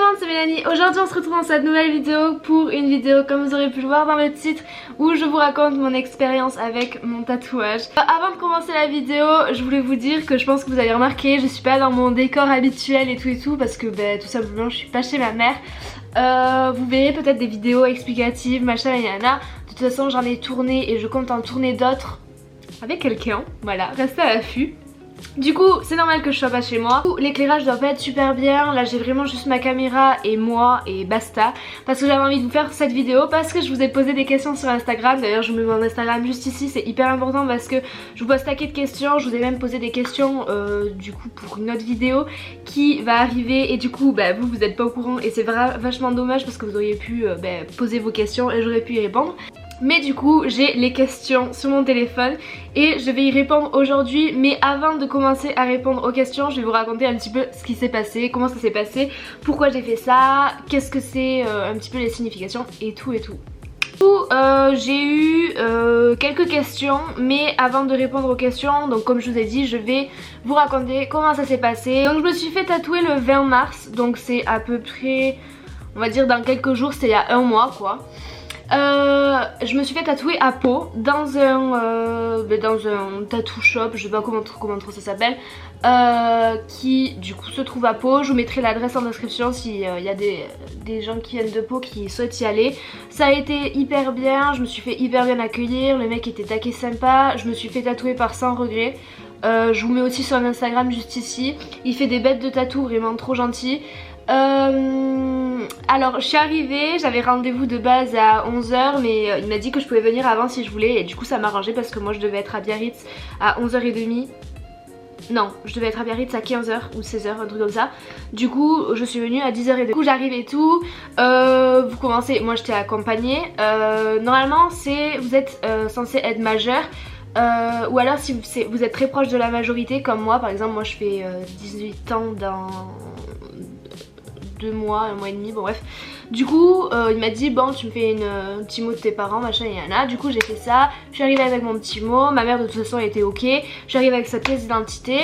monde, c'est Mélanie. Aujourd'hui on se retrouve dans cette nouvelle vidéo pour une vidéo comme vous aurez pu le voir dans le titre où je vous raconte mon expérience avec mon tatouage. Avant de commencer la vidéo, je voulais vous dire que je pense que vous avez remarqué, je suis pas dans mon décor habituel et tout parce que tout simplement je suis pas chez ma mère. Vous verrez peut-être des vidéos explicatives, machin et yana. De toute façon j'en ai tourné et je compte en tourner d'autres avec quelqu'un. Voilà, restez à l'affût. Du coup c'est normal que je sois pas chez moi. L'éclairage doit pas être super bien. Là j'ai vraiment juste ma caméra et moi et basta. Parce que j'avais envie de vous faire cette vidéo parce que je vous ai posé des questions sur Instagram. D'ailleurs je vous mets mon Instagram juste ici, c'est hyper important parce que je vous pose taquet de questions. Je vous ai même posé des questions du coup pour une autre vidéo qui va arriver. Et du coup vous êtes pas au courant et c'est vachement dommage parce que vous auriez pu poser vos questions et j'aurais pu y répondre. Mais du coup j'ai les questions sur mon téléphone et je vais y répondre aujourd'hui. Mais avant de commencer à répondre aux questions, je vais vous raconter un petit peu ce qui s'est passé, comment ça s'est passé, pourquoi j'ai fait ça, qu'est-ce que c'est, un petit peu les significations et tout. J'ai eu quelques questions, mais avant de répondre aux questions, donc comme je vous ai dit, je vais vous raconter comment ça s'est passé. Donc je me suis fait tatouer le 20 mars, donc c'est à peu près, on va dire dans quelques jours, c'est il y a un mois quoi. Je me suis fait tatouer à Pau dans un tattoo shop, je sais pas comment trop ça s'appelle, qui du coup se trouve à Pau. Je vous mettrai l'adresse en description s'il y a des gens qui viennent de Pau qui souhaitent y aller. Ça a été hyper bien, je me suis fait hyper bien accueillir, le mec était taquet sympa, je me suis fait tatouer par Sans Regret. Je vous mets aussi sur Instagram juste ici. Il fait des bêtes de tatou vraiment trop gentil. Alors je suis arrivée, j'avais rendez-vous de base à 11 h mais il m'a dit que je pouvais venir avant si je voulais. Et du coup ça m'a arrangé parce que moi je devais être à Biarritz à 11h30. Non, je devais être à Biarritz à 15 h ou 16 h, un truc comme ça. Du coup je suis venue à 10h30. Du coup j'arrive et tout, vous commencez, moi j'étais accompagnée. Normalement vous êtes censé être majeur. Ou alors si vous êtes très proche de la majorité comme moi, par exemple moi je fais 18 ans dans 2 mois, 1 mois et demi, bon bref. Du coup il m'a dit bon tu me fais un petit mot de tes parents machin et yana. Du coup j'ai fait ça, je suis arrivée avec mon petit mot, ma mère de toute façon était ok. Je suis arrivée avec sa pièce d'identité.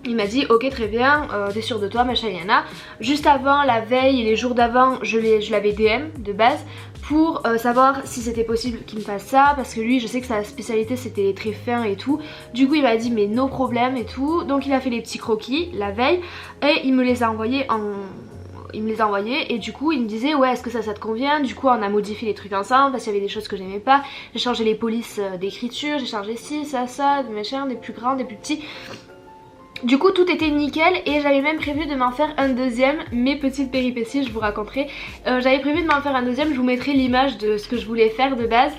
Il m'a dit ok très bien, t'es sûre de toi machin yana. Juste avant, la veille et les jours d'avant je l'avais DM de base pour savoir si c'était possible qu'il me fasse ça, parce que lui je sais que sa spécialité c'était les traits fins et tout. Du coup il m'a dit mais no problème et tout. Donc il a fait les petits croquis la veille et il me les a envoyés et du coup il me disait ouais est-ce que ça te convient. Du coup on a modifié les trucs ensemble parce qu'il y avait des choses que j'aimais pas. J'ai changé les polices d'écriture, j'ai changé ci, ça, des machins, des plus grands, des plus petits. Du coup tout était nickel et j'avais même prévu de m'en faire un deuxième. Mes petites péripéties je vous raconterai. J'avais prévu de m'en faire un deuxième, je vous mettrai l'image de ce que je voulais faire de base.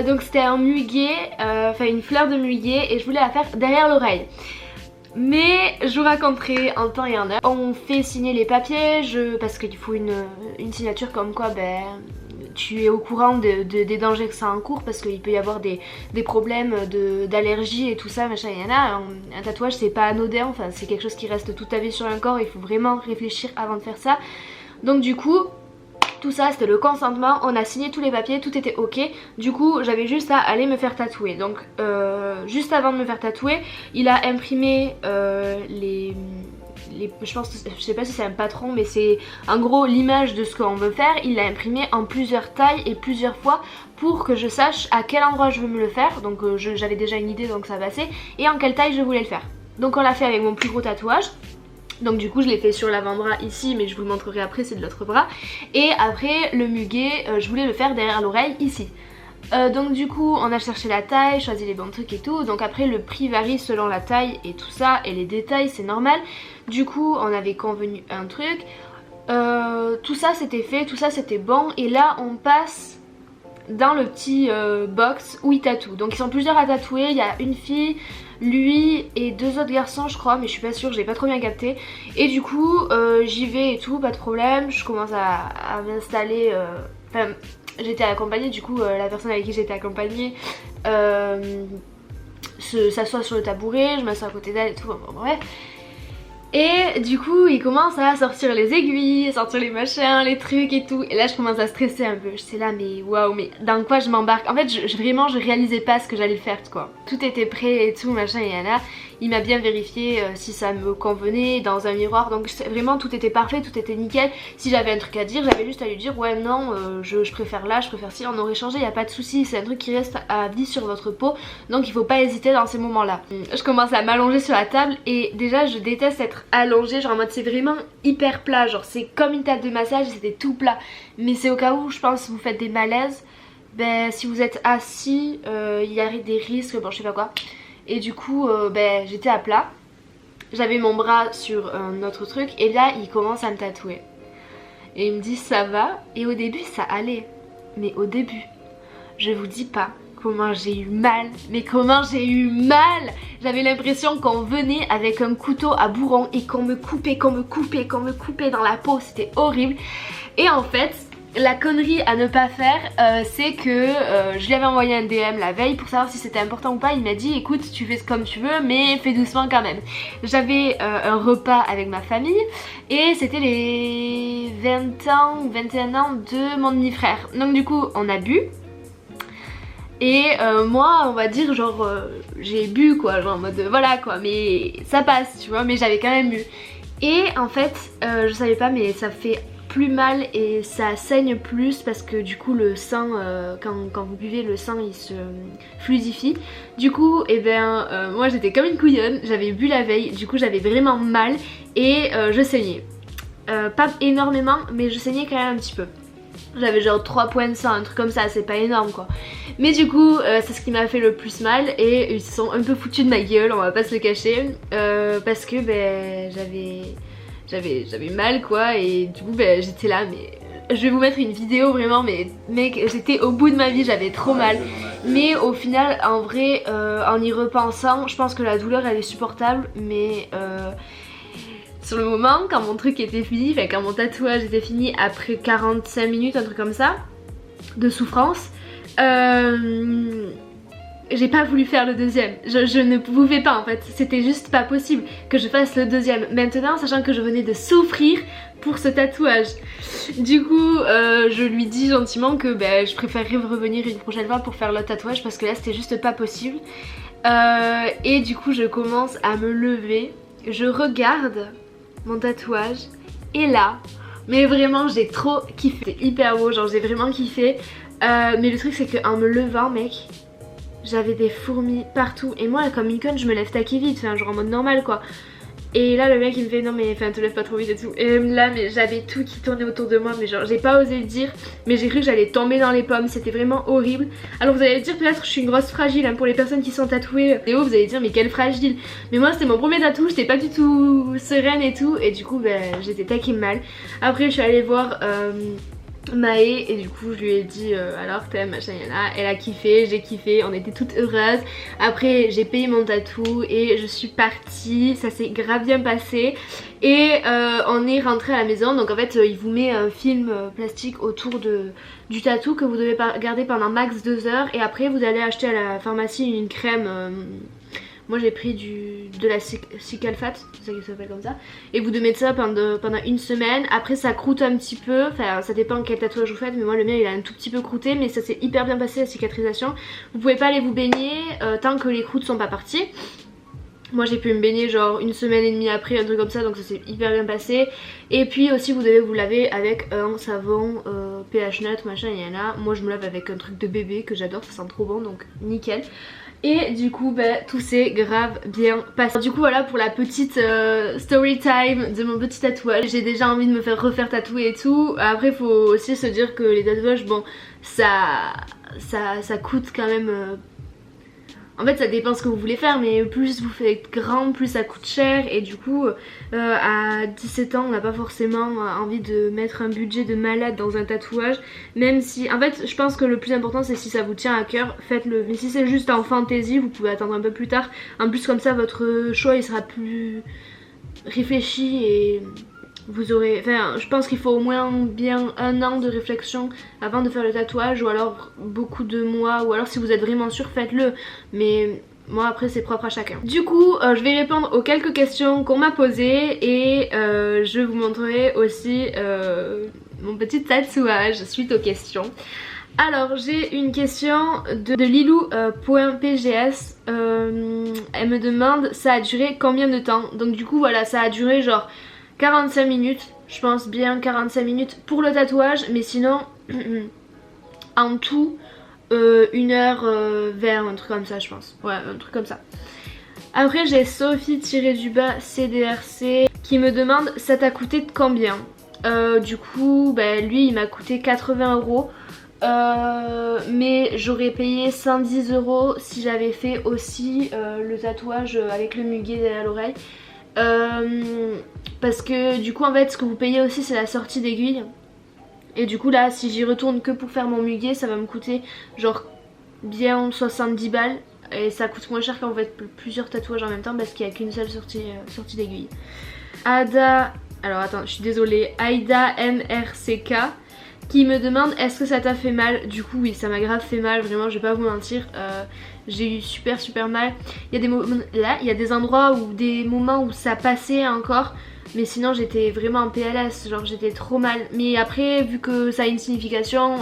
Donc c'était un muguet, enfin une fleur de muguet et je voulais la faire derrière l'oreille. Mais je vous raconterai en temps et en heure. On fait signer les papiers parce qu'il faut une signature comme quoi tu es au courant des dangers que ça encourt, parce qu'il peut y avoir des problèmes d'allergie et tout ça machin et yana. Un tatouage c'est pas anodin, enfin c'est quelque chose qui reste toute ta vie sur un corps, il faut vraiment réfléchir avant de faire ça. Donc du coup tout ça c'était le consentement, on a signé tous les papiers, tout était ok. Du coup j'avais juste à aller me faire tatouer. Donc juste avant de me faire tatouer, il a imprimé je pense que, je sais pas si c'est un patron mais c'est en gros l'image de ce qu'on veut faire. Il l'a imprimé en plusieurs tailles et plusieurs fois pour que je sache à quel endroit je veux me le faire. Donc j'avais déjà une idée donc ça passait, et en quelle taille je voulais le faire. Donc on l'a fait avec mon plus gros tatouage. Donc du coup je l'ai fait sur l'avant-bras ici, mais je vous le montrerai après, c'est de l'autre bras. Et après le muguet je voulais le faire derrière l'oreille ici. Donc du coup on a cherché la taille, choisi les bons trucs et tout. Donc après le prix varie selon la taille et tout ça, et les détails c'est normal. Du coup on avait convenu un truc, tout ça c'était fait, tout ça c'était bon. Et là on passe dans le petit box où il tatoue. Donc ils sont plusieurs à tatouer, il y a une fille, lui et 2 autres garçons je crois, mais je suis pas sûre, j'ai pas trop bien capté. Et du coup j'y vais et tout, pas de problème. Je commence à m'installer, enfin j'étais accompagnée, du coup la personne avec qui j'étais accompagnée s'assoit sur le tabouret, je m'assois à côté d'elle et tout, bon, bref. Et du coup il commence à sortir les aiguilles, sortir les machins, les trucs et tout. Et là je commence à stresser un peu, j'étais là mais waouh, mais dans quoi je m'embarque. En fait vraiment je réalisais pas ce que j'allais faire quoi. Tout était prêt et tout machin et là il m'a bien vérifié si ça me convenait dans un miroir, donc vraiment tout était parfait, tout était nickel. Si j'avais un truc à dire, j'avais juste à lui dire ouais non je préfère là, je préfère ci, on aurait changé, y a pas de souci, c'est un truc qui reste à vie sur votre peau, donc il faut pas hésiter dans ces moments là. Je commence à m'allonger sur la table et déjà je déteste être allongée, genre en mode c'est vraiment hyper plat, genre c'est comme une table de massage et c'était tout plat, mais c'est au cas où je pense vous faites des malaises, ben si vous êtes assis il y a des risques, bon je sais pas quoi, et du coup ben j'étais à plat, j'avais mon bras sur un autre truc et là il commence à me tatouer et il me dit ça va, et au début ça allait, mais au début je vous dis pas comment j'ai eu mal, mais comment j'ai eu mal. J'avais l'impression qu'on venait avec un couteau à bourron et qu'on me coupait dans la peau, c'était horrible. Et en fait la connerie à ne pas faire c'est que je lui avais envoyé un DM la veille pour savoir si c'était important ou pas. Il m'a dit écoute tu fais comme tu veux mais fais doucement quand même. J'avais un repas avec ma famille et c'était les 20 ans ou 21 ans de mon demi-frère, donc du coup on a bu. Et moi on va dire genre j'ai bu quoi, genre en mode voilà quoi, mais ça passe tu vois, mais j'avais quand même bu. Et en fait je savais pas mais ça fait plus mal et ça saigne plus parce que du coup le sang quand vous buvez le sang il se fluidifie. Du coup et ben moi j'étais comme une couillonne, j'avais bu la veille, du coup j'avais vraiment mal et je saignais. Pas énormément mais je saignais quand même un petit peu. J'avais genre 3 points de sang, un truc comme ça, c'est pas énorme quoi. Mais du coup c'est ce qui m'a fait le plus mal et ils se sont un peu foutus de ma gueule, on va pas se le cacher, parce que ben j'avais mal quoi, et du coup ben j'étais là, mais je vais vous mettre une vidéo vraiment, mais mec j'étais au bout de ma vie, j'avais trop mal. Mais au final en vrai en y repensant je pense que la douleur elle est supportable, mais sur le moment quand mon truc était fini, enfin quand mon tatouage était fini après 45 minutes, un truc comme ça de souffrance, j'ai pas voulu faire le deuxième, je ne pouvais pas en fait, c'était juste pas possible que je fasse le deuxième maintenant, sachant que je venais de souffrir pour ce tatouage. Du coup je lui dis gentiment que ben, je préférerais revenir une prochaine fois pour faire le tatouage parce que là c'était juste pas possible. Et du coup je commence à me lever, je regarde mon tatouage et là, mais vraiment j'ai trop kiffé, c'est hyper beau, genre j'ai vraiment kiffé. Mais le truc c'est qu'en me levant mec, j'avais des fourmis partout et moi comme une conne je me lève taquet vite, enfin genre en mode normal quoi. Et là le mec il me fait non mais enfin te lève pas trop vite et tout, et là mais j'avais tout qui tournait autour de moi, mais genre j'ai pas osé le dire, mais j'ai cru que j'allais tomber dans les pommes, c'était vraiment horrible. Alors vous allez dire peut-être je suis une grosse fragile hein, pour les personnes qui sont tatouées et vous allez dire mais quelle fragile, mais moi c'était mon premier tatou, j'étais pas du tout sereine et tout, et du coup ben j'étais taquée mal. Après je suis allée voir Maë et du coup je lui ai dit alors t'aimes machin yana, elle a kiffé, j'ai kiffé, on était toutes heureuses. Après j'ai payé mon tatou et je suis partie, ça s'est grave bien passé et on est rentré à la maison. Donc en fait il vous met un film plastique autour du tatou que vous devez garder pendant max 2 heures, et après vous allez acheter à la pharmacie une crème. Moi j'ai pris de la Cicalfate, c'est ça qui s'appelle comme ça. Et vous devez mettre ça pendant une semaine. Après ça croûte un petit peu, enfin ça dépend quel tatouage vous faites, mais moi le mien il a un tout petit peu croûté, mais ça s'est hyper bien passé la cicatrisation. Vous pouvez pas aller vous baigner tant que les croûtes sont pas parties. Moi j'ai pu me baigner genre 1 semaine et demie après, un truc comme ça, donc ça s'est hyper bien passé. Et puis aussi vous devez vous laver avec un savon pH neutre machin, il y en a. Moi je me lave avec un truc de bébé que j'adore, ça sent trop bon, donc nickel. Et du coup ben, tout s'est grave bien passé. Du coup voilà pour la petite story time de mon petit tatouage. J'ai déjà envie de me faire refaire tatouer et tout. Après faut aussi se dire que les tatouages bon ça coûte quand même en fait ça dépend ce que vous voulez faire, mais plus vous faites grand plus ça coûte cher. Et du coup à 17 ans on n'a pas forcément envie de mettre un budget de malade dans un tatouage. Même si en fait je pense que le plus important c'est si ça vous tient à cœur, faites-le. Mais si c'est juste en fantaisie vous pouvez attendre un peu plus tard. En plus comme ça votre choix il sera plus réfléchi et vous aurez, enfin je pense qu'il faut au moins bien 1 an de réflexion avant de faire le tatouage, ou alors beaucoup de mois, ou alors si vous êtes vraiment sûr faites-le, mais moi après c'est propre à chacun. Du coup je vais répondre aux quelques questions qu'on m'a posées et je vous montrerai aussi mon petit tatouage suite aux questions. Alors j'ai une question de Lilou.pgs. Elle me demande ça a duré combien de temps. Donc du coup voilà, ça a duré genre 45 minutes. Je pense bien 45 minutes pour le tatouage. Mais sinon en tout 1h20, un truc comme ça je pense. Ouais, un truc comme ça. Après j'ai Sophie-du-bas CDRC qui me demande ça t'a coûté de combien. Du coup lui il m'a coûté 80 €. Mais j'aurais payé 110 € si j'avais fait aussi le tatouage avec le muguet derrière l'oreille. Parce que du coup en fait ce que vous payez aussi c'est la sortie d'aiguille. Et du coup là si j'y retourne que pour faire mon muguet ça va me coûter genre bien 70 balles. Et ça coûte moins cher quand vous faites plusieurs tatouages en même temps parce qu'il n'y a qu'une seule sortie d'aiguille. Ada, alors attends je suis désolée, Aida MRCK qui me demande est-ce que ça t'a fait mal. Du coup oui ça m'a grave fait mal, vraiment je vais pas vous mentir. J'ai eu super mal. Il y a des moments là, il y a des endroits ou des moments où ça passait encore. Mais sinon j'étais vraiment en PLS, genre j'étais trop mal. Mais après vu que ça a une signification,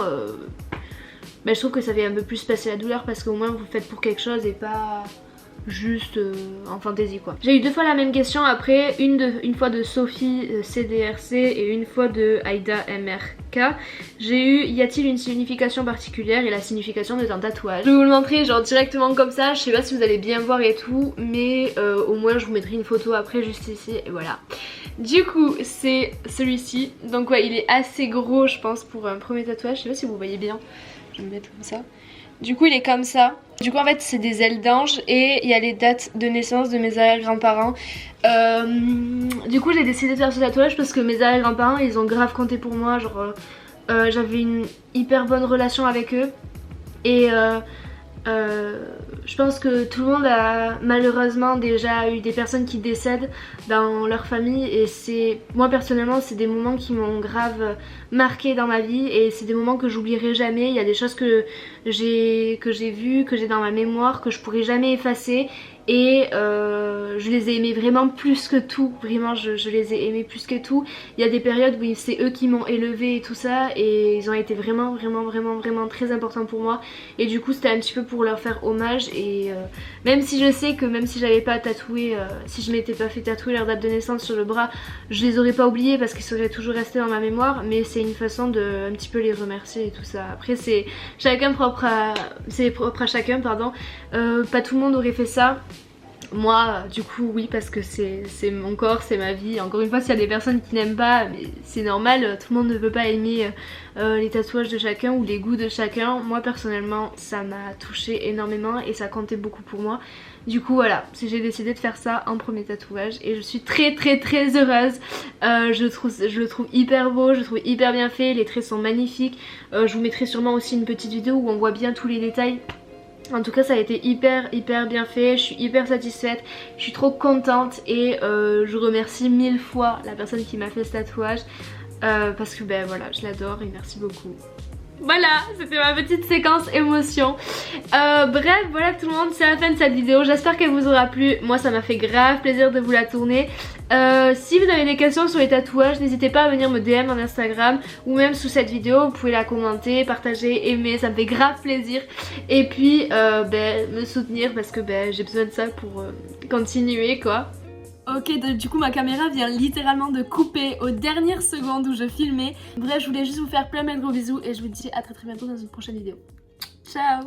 je trouve que ça fait un peu plus passer la douleur parce qu'au moins vous le faites pour quelque chose et pas juste en fantaisie quoi. J'ai eu 2 fois la même question après, une fois de Sophie CDRC et une fois de Aida MRK. J'ai eu y a-t-il une signification particulière et la signification de ton tatouage. Je vais vous le montrer genre directement comme ça, je sais pas si vous allez bien voir et tout mais au moins je vous mettrai une photo après juste ici et voilà. Du coup c'est celui-ci, donc ouais il est assez gros je pense pour un premier tatouage, je sais pas si vous voyez bien, je vais me mettre comme ça. Du coup il est comme ça. Du coup en fait c'est des ailes d'ange et il y a les dates de naissance de mes arrière-grands-parents. Du coup j'ai décidé de faire ce tatouage parce que mes arrière-grands-parents ils ont grave compté pour moi. Genre j'avais une hyper bonne relation avec eux. Et je pense que tout le monde a malheureusement déjà eu des personnes qui décèdent dans leur famille. Et c'est moi personnellement c'est des moments qui m'ont grave marqué dans ma vie. Et c'est des moments que j'oublierai jamais. Il y a des choses que j'ai vues, que j'ai dans ma mémoire, que je pourrai jamais effacer. Et je les ai aimés vraiment plus que tout, vraiment je les ai aimés plus que tout. Il y a des périodes où c'est eux qui m'ont élevée et tout ça et ils ont été vraiment très importants pour moi. Et du coup c'était un petit peu pour leur faire hommage et même si je sais que même si j'avais pas tatoué, si je m'étais pas fait tatouer leur date de naissance sur le bras, je les aurais pas oubliés parce qu'ils seraient toujours restés dans ma mémoire. Mais c'est une façon de un petit peu les remercier et tout ça. Après c'est propre à chacun pardon. Pas tout le monde aurait fait ça. Moi du coup oui parce que c'est mon corps, c'est ma vie. Encore une fois s'il y a des personnes qui n'aiment pas, mais c'est normal, tout le monde ne peut pas aimer les tatouages de chacun ou les goûts de chacun. Moi personnellement ça m'a touché énormément et ça comptait beaucoup pour moi. Du coup voilà, j'ai décidé de faire ça en premier tatouage et je suis très heureuse. Je le trouve hyper beau, je le trouve hyper bien fait, les traits sont magnifiques. Je vous mettrai sûrement aussi une petite vidéo où on voit bien tous les détails. En tout cas ça a été hyper bien fait, je suis hyper satisfaite, je suis trop contente et je remercie 1000 fois la personne qui m'a fait ce tatouage parce que voilà je l'adore et merci beaucoup. Voilà, c'était ma petite séquence émotion. Bref, voilà tout le monde, c'est la fin de cette vidéo. J'espère qu'elle vous aura plu. Moi ça m'a fait grave plaisir de vous la tourner. Si vous avez des questions sur les tatouages, n'hésitez pas à venir me DM en Instagram ou même sous cette vidéo, vous pouvez la commenter, partager, aimer, ça me fait grave plaisir. Et puis me soutenir parce que j'ai besoin de ça pour continuer quoi. Ok, du coup ma caméra vient littéralement de couper aux dernières secondes où je filmais. Bref, je voulais juste vous faire plein de gros bisous et je vous dis à très bientôt dans une prochaine vidéo. Ciao!